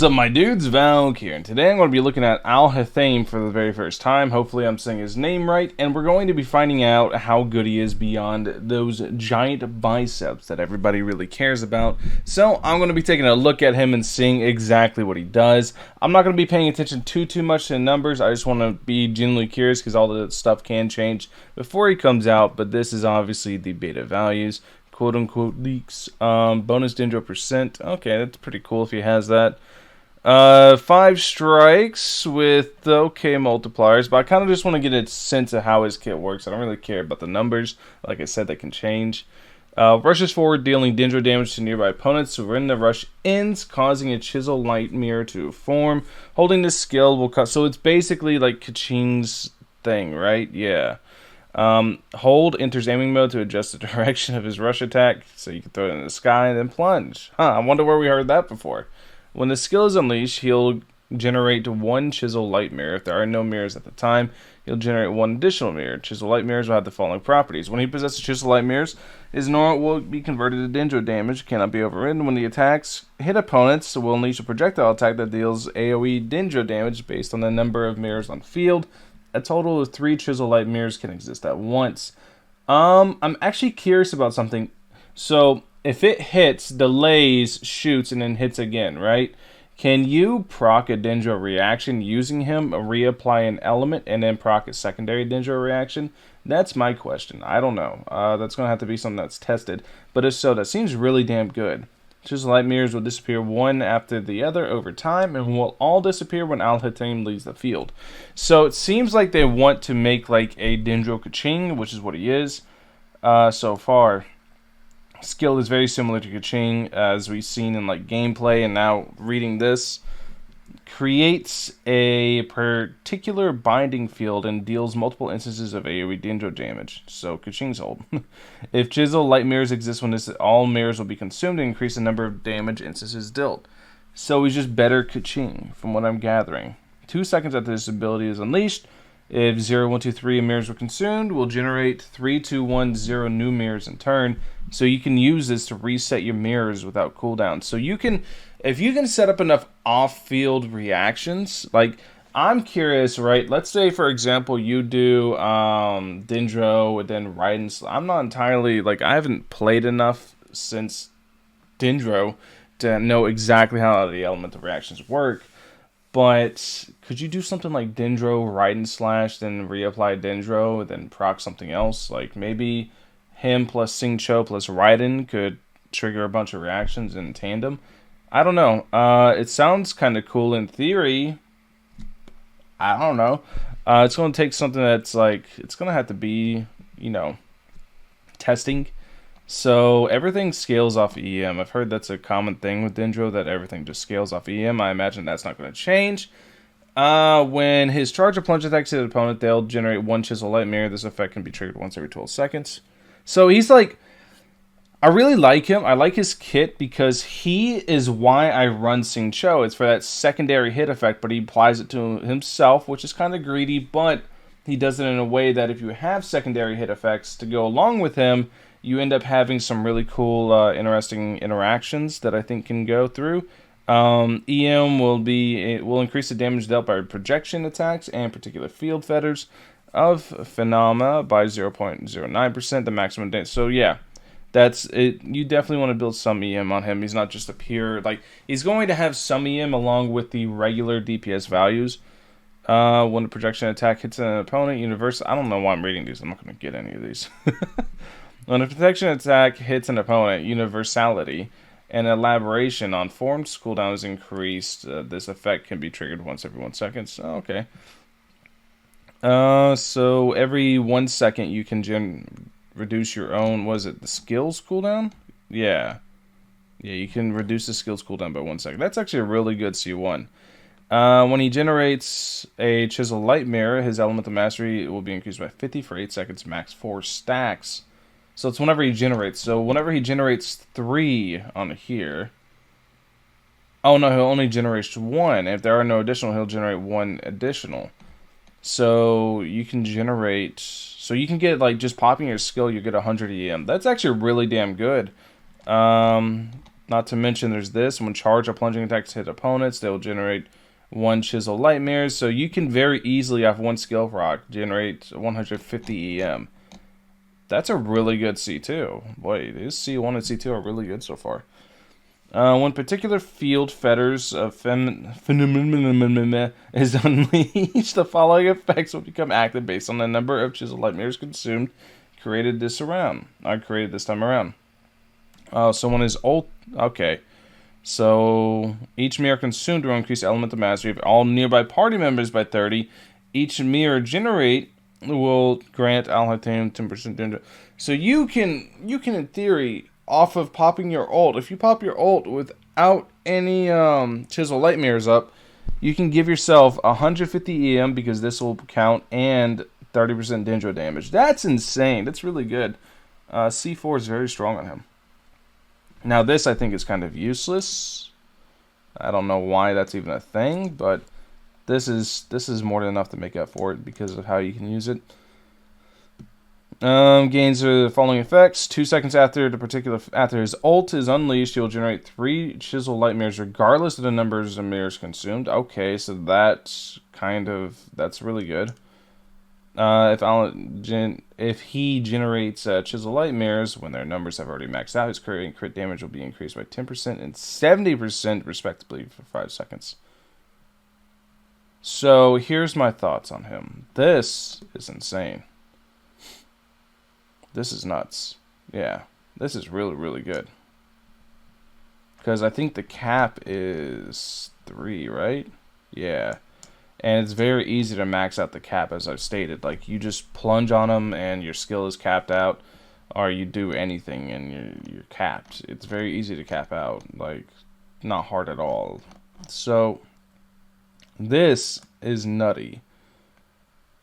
What's up, my dudes? Valkyrja, and today I'm going to be looking at Alhaitham for the very first time. Hopefully I'm saying his name right, and we're going to be finding out how good he is beyond those giant biceps that everybody really cares about. So I'm going to be taking a look at him and seeing exactly what he does. I'm not going to be paying attention too much to the numbers. I just want to be genuinely curious because all the stuff can change before he comes out, but this is obviously the beta values. Quote-unquote leaks. Bonus Dendro percent. Okay, that's pretty cool if he has that. 5 strikes with okay multipliers, but I kind of just want to get a sense of how his kit works. I don't really care about the numbers. Like I said, they can change. Rushes forward, dealing Dendro damage to nearby opponents. So when the rush ends, causing a Chisel Light Mirror to form. Holding this skill will cut. So it's basically like Kaching's thing, right? Yeah. Hold enters aiming mode to adjust the direction of his rush attack, so you can throw it in the sky and then plunge. I wonder where we heard that before. When the skill is unleashed, he'll generate 1 Chisel Light Mirror. If there are no mirrors at the time, he'll generate 1 additional mirror. Chisel Light Mirrors will have the following properties. When he possesses Chisel Light Mirrors, his Nora will be converted to Dendro damage, cannot be overridden. When the attacks hit opponents, will unleash a projectile attack that deals AoE Dendro damage based on the number of mirrors on field. A total of 3 Chisel Light Mirrors can exist at once. I'm actually curious about something. So, if it hits, delays, shoots, and then hits again, right? Can you proc a Dendro reaction using him, reapply an element, and then proc a secondary Dendro reaction? That's my question. I don't know. That's going to have to be something that's tested. But if so, that seems really damn good. Chisel Light Mirrors will disappear one after the other over time and will all disappear when Alhaitham leaves the field. So it seems like they want to make like a Dendro Kaching, which is what he is so far. Skill is very similar to Kaching as we've seen in like gameplay, and now reading this. Creates a particular binding field and deals multiple instances of AoE Dendro damage. So Kaching's old. If Chisel Light Mirrors exist when this, all mirrors will be consumed and increase the number of damage instances dealt. So he's just better Kaching, from what I'm gathering. 2 seconds after this ability is unleashed, if 0, 1, 2, 3 mirrors were consumed, will generate 3, 2, 1, 0 new mirrors in turn. So you can use this to reset your mirrors without cooldown. So you can, if you can set up enough off-field reactions, like I'm curious, right? Let's say, for example, you do Dendro and then Raiden. I'm not entirely, like, I haven't played enough since Dendro to know exactly how the elemental reactions work. But could you do something like Dendro, Raiden Slash, then reapply Dendro, then proc something else? Like maybe him plus Xingqiu plus Raiden could trigger a bunch of reactions in tandem. I don't know. It sounds kind of cool in theory. I don't know. It's going to take something that's like, it's going to have to be, you know, testing. So everything scales off EM. I've heard that's a common thing with Dendro, that everything just scales off EM. I imagine that's not going to change. When his charge or plunge attacks hit an opponent, they'll generate 1 Chisel Light Mirror. This effect can be triggered once every 12 seconds. So he's like, I really like him. I like his kit because he is why I run Xingqiu. It's for that secondary hit effect, but he applies it to himself, which is kind of greedy, but he does it in a way that if you have secondary hit effects to go along with him, you end up having some really cool, interesting interactions that I think can go through. EM will increase the damage dealt by projection attacks and particular field feathers of phenomena by 0.09%, the maximum damage. So yeah, that's it. You definitely want to build some EM on him. He's not just a pure, like, he's going to have some EM along with the regular DPS values. When the projection attack hits an opponent, universal. I don't know why I'm reading these. I'm not going to get any of these. When a protection attack hits an opponent, universality and elaboration on formed cooldown is increased. This effect can be triggered once every 1 second. Oh, okay. So every 1 second you can reduce your own, was it the skills cooldown? Yeah. Yeah, you can reduce the skills cooldown by 1 second. That's actually a really good C1. When he generates a Chisel Light Mirror, his elemental mastery will be increased by 50 for 8 seconds, max 4 stacks. So it's whenever he generates. So whenever he generates 3 on here. Oh no, he'll only generate 1. If there are no additional, he'll generate 1 additional. So you can generate. So you can get, like, just popping your skill, you get 100 EM. That's actually really damn good. Let Not to mention there's this. When charged or plunging attacks hit opponents, they will generate 1 Chisel Light Mirrors. So you can very easily, off 1 skill rock, generate 150 EM. That's a really good C2. Boy, his C1 and C2 are really good so far. When particular field fetters of phenomenon is unleashed, the following effects will become active based on the number of Chisel Light Mirrors consumed. Created this time around. So when his ult... Okay. So each mirror consumed will increase elemental mastery of all nearby party members by 30. Each mirror generate will grant Alhaitham 10% danger. So you can in theory, off of popping your ult, if you pop your ult without any Chisel Light Mirrors up, you can give yourself 150 EM because this will count, and 30% Dendro damage. That's insane. That's really good. C4 is very strong on him. Now this I think is kind of useless. I don't know why that's even a thing, but this is more than enough to make up for it because of how you can use it. Gains the following effects. 2 seconds after his ult is unleashed, he will generate 3 Chisel Light Mirrors regardless of the numbers of mirrors consumed. Okay, so that's really good. If he generates Chisel Light Mirrors when their numbers have already maxed out, his crit damage will be increased by 10% and 70% respectively for 5 seconds. So here's my thoughts on him. This is insane. This is nuts. Yeah, this is really, really good. Because I think the cap is 3, right? Yeah. And it's very easy to max out the cap, as I've stated. Like, you just plunge on them and your skill is capped out. Or you do anything and you're capped. It's very easy to cap out. Like, not hard at all. So, this is nutty.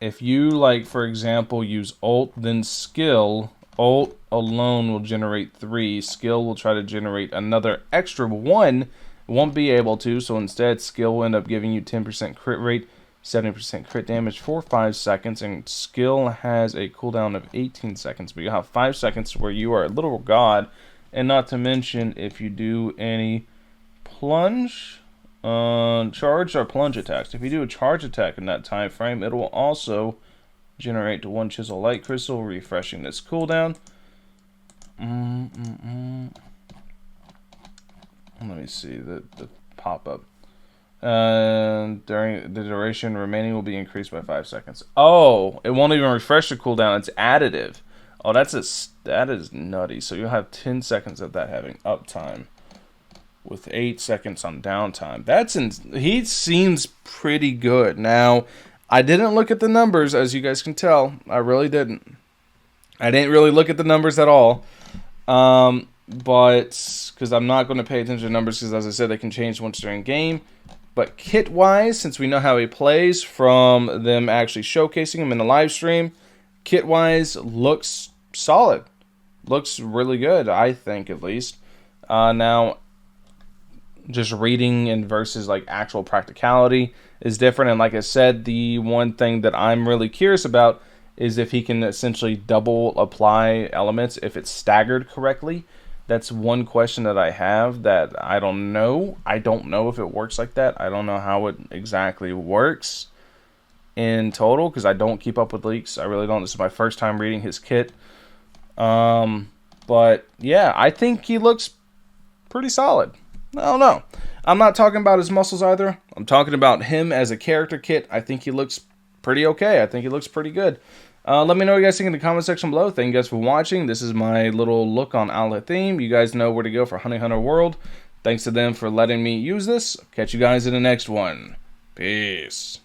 If you, like, for example, use ult, then skill, ult alone will generate 3. Skill will try to generate another extra 1. Won't be able to, so instead skill will end up giving you 10% crit rate, 70% crit damage for 5 seconds, and skill has a cooldown of 18 seconds. But you have 5 seconds where you are a literal god, and not to mention if you do any plunge, charge or plunge attacks. If you do a charge attack in that time frame, it will also generate 1 Chisel Light Crystal, refreshing this cooldown. Let me see the pop-up. During the duration remaining will be increased by 5 seconds. Oh, it won't even refresh the cooldown. It's additive. Oh, that is nutty. So you'll have 10 seconds of that having uptime, with 8 seconds on downtime. He seems pretty good. Now, I didn't look at the numbers, as you guys can tell. I really didn't. I didn't really look at the numbers at all. But because I'm not going to pay attention to numbers, because as I said, they can change once during game. But kit-wise, since we know how he plays from them actually showcasing him in the live stream, kit-wise looks solid. Looks really good, I think, at least. Now, just reading and versus like actual practicality is different. And like I said, the one thing that I'm really curious about is if he can essentially double apply elements if it's staggered correctly. That's one question that I have that I don't know. I don't know if it works like that. I don't know how it exactly works in total because I don't keep up with leaks. I really don't. This is my first time reading his kit. But yeah, I think he looks pretty solid. I don't know. I'm not talking about his muscles either. I'm talking about him as a character kit. I think he looks pretty okay. I think he looks pretty good. Let me know what you guys think in the comment section below. Thank you guys for watching. This is my little look on Alhaitham. You guys know where to go for Honey Hunter World. Thanks to them for letting me use this. Catch you guys in the next one. Peace.